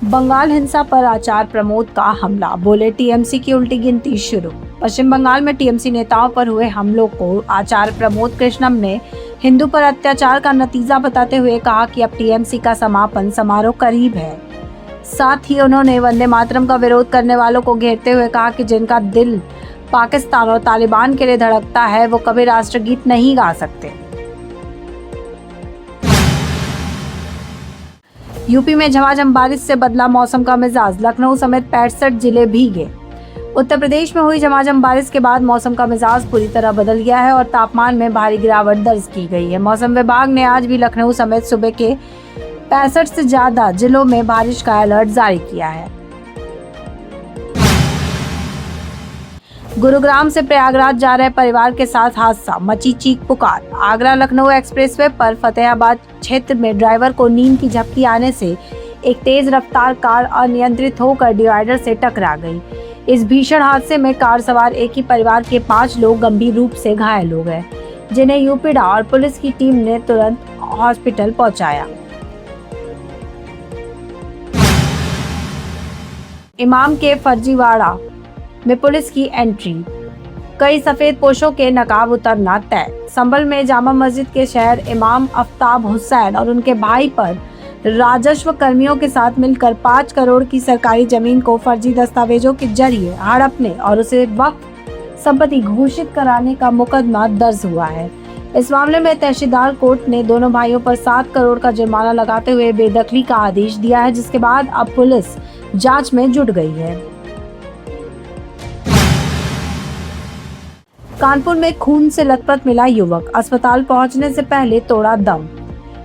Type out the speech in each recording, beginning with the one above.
बंगाल हिंसा पर आचार्य प्रमोद का हमला, बोले टीएमसी की उल्टी गिनती शुरू। पश्चिम बंगाल में टीएमसी नेताओं पर हुए हमलों को आचार्य प्रमोद कृष्णम ने हिंदू पर अत्याचार का नतीजा बताते हुए कहा कि अब टीएमसी का समापन समारोह करीब है। साथ ही उन्होंने वंदे मातरम का विरोध करने वालों को घेरते हुए कहा कि जिनका दिल पाकिस्तान और तालिबान के लिए धड़कता है वो कभी राष्ट्रगीत नहीं गा सकते। यूपी में झमाझम बारिश से बदला मौसम का मिजाज, लखनऊ समेत 65 जिले भीगे। उत्तर प्रदेश में हुई झमाझम बारिश के बाद मौसम का मिजाज पूरी तरह बदल गया है और तापमान में भारी गिरावट दर्ज की गई है। मौसम विभाग ने आज भी लखनऊ समेत सूबे के 65 से ज्यादा जिलों में बारिश का अलर्ट जारी किया है। गुरुग्राम से प्रयागराज जा रहे परिवार के साथ हादसा, मची चीख पुकार। आगरा लखनऊ एक्सप्रेसवे पर फतेहाबाद क्षेत्र में ड्राइवर को नींद की झपकी आने से एक तेज रफ्तार कार अनियंत्रित होकर डिवाइडर से टकरा गई। इस भीषण हादसे में कार सवार एक ही परिवार के 5 लोग गंभीर रूप से घायल हो गए, जिन्हें यूपीडा और पुलिस की टीम ने तुरंत हॉस्पिटल पहुंचाया। इमाम के फर्जीवाड़ा में पुलिस की एंट्री, कई सफेद पोशों के नकाब उतरना तय। संभल में जामा मस्जिद के शहर इमाम आफ्ताब हुसैन और उनके भाई पर राजस्व कर्मियों के साथ मिलकर 5 करोड़ की सरकारी जमीन को फर्जी दस्तावेजों के जरिए हड़पने और उसे वक्फ संपत्ति घोषित कराने का मुकदमा दर्ज हुआ है। इस मामले में तहसीलदार कोर्ट ने दोनों भाइयों पर 7 करोड़ का जुर्माना लगाते हुए बेदखली का आदेश दिया है, जिसके बाद अब पुलिस जांच में जुट गई है। कानपुर में खून से लथपथ मिला युवक, अस्पताल पहुंचने से पहले तोड़ा दम।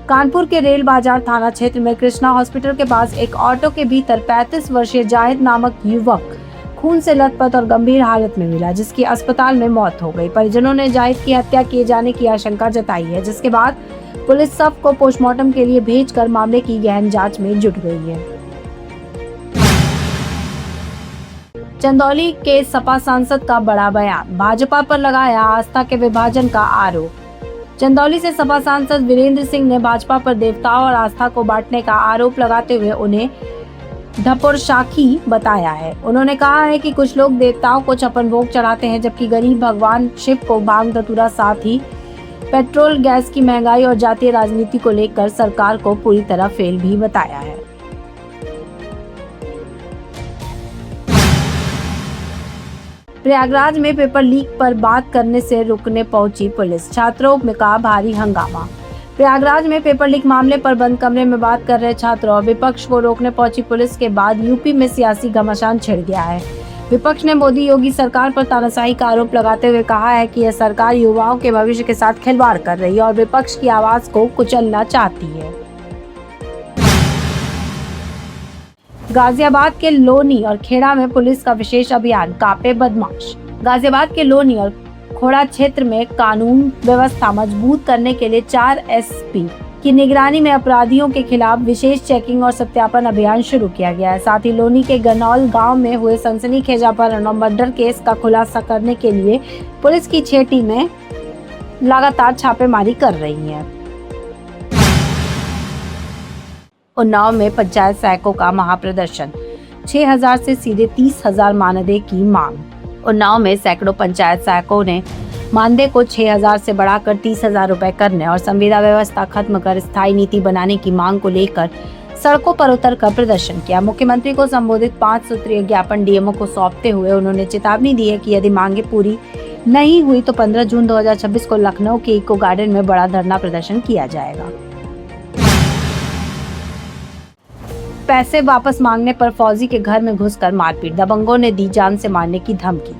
कानपुर के रेल बाजार थाना क्षेत्र में कृष्णा हॉस्पिटल के पास एक ऑटो के भीतर 35 वर्षीय जाहिद नामक युवक खून से लथपथ और गंभीर हालत में मिला, जिसकी अस्पताल में मौत हो गई। परिजनों ने जाहिद की हत्या किए जाने की आशंका जताई है, जिसके बाद पुलिस शव को पोस्टमार्टम के लिए भेजकर मामले की गहन जांच में जुट गई है। चंदौली के सपा सांसद का बड़ा बयान, भाजपा पर लगाया आस्था के विभाजन का आरोप। चंदौली से सपा सांसद वीरेंद्र सिंह ने भाजपा पर देवताओं और आस्था को बांटने का आरोप लगाते हुए उन्हें ढपोरशाखी बताया है। उन्होंने कहा है कि कुछ लोग देवताओं को छप्पन भोग चढ़ाते हैं, जबकि गरीब भगवान शिव को भांग धतूरा, साथ ही पेट्रोल गैस की महंगाई और जातीय राजनीति को लेकर सरकार को पूरी तरह फेल भी बताया है। प्रयागराज में पेपर लीक पर बात करने से रुकने पहुंची पुलिस, छात्रों में का भारी हंगामा। प्रयागराज में पेपर लीक मामले पर बंद कमरे में बात कर रहे छात्रों और विपक्ष को रोकने पहुंची पुलिस के बाद यूपी में सियासी घमासान छिड़ गया है। विपक्ष ने मोदी योगी सरकार पर तानाशाही का आरोप लगाते हुए कहा है कि यह सरकार युवाओं के भविष्य के साथ खिलवाड़ कर रही है और विपक्ष की आवाज को कुचलना चाहती है। गाजियाबाद के लोनी और खेड़ा में पुलिस का विशेष अभियान, कापे बदमाश। गाजियाबाद के लोनी और खोड़ा क्षेत्र में कानून व्यवस्था मजबूत करने के लिए 4 एसपी की निगरानी में अपराधियों के खिलाफ विशेष चेकिंग और सत्यापन अभियान शुरू किया गया है। साथ ही लोनी के गनौल गांव में हुए सनसनीखेज अपहरण और मर्डर केस का खुलासा करने के लिए पुलिस की 6 टीमें लगातार छापेमारी कर रही हैं। उन्नाव में पंचायत सहायकों का महाप्रदर्शन, 6,000 से सीधे 30,000 मानदेय की मांग। उन्नाव में सैकड़ों पंचायत सहायकों ने मानदेय को 6,000 से बढ़ाकर 30,000 रुपए करने और संविदा व्यवस्था खत्म कर स्थायी नीति बनाने की मांग को लेकर सड़कों पर उतरकर प्रदर्शन किया। मुख्यमंत्री को संबोधित 5 सूत्रीय ज्ञापन डीएमओ को सौंपते हुए उन्होंने चेतावनी दी है कि यदि मांगे पूरी नहीं हुई तो 15 जून 2026 को लखनऊ के इको गार्डन में बड़ा धरना प्रदर्शन किया जाएगा। पैसे वापस मांगने पर फौजी के घर में घुसकर मारपीट, दबंगों ने दी जान से मारने की धमकी।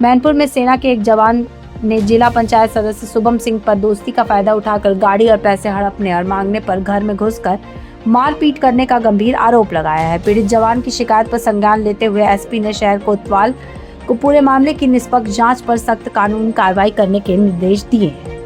मैनपुर में सेना के एक जवान ने जिला पंचायत सदस्य शुभम सिंह पर दोस्ती का फायदा उठाकर गाड़ी और पैसे हड़पने और मांगने पर घर में घुसकर मारपीट करने का गंभीर आरोप लगाया है। पीड़ित जवान की शिकायत पर संज्ञान लेते हुए एसपी ने शहर कोतवाल को पूरे मामले की निष्पक्ष जांच पर सख्त कानूनी कार्रवाई करने के निर्देश दिए हैं।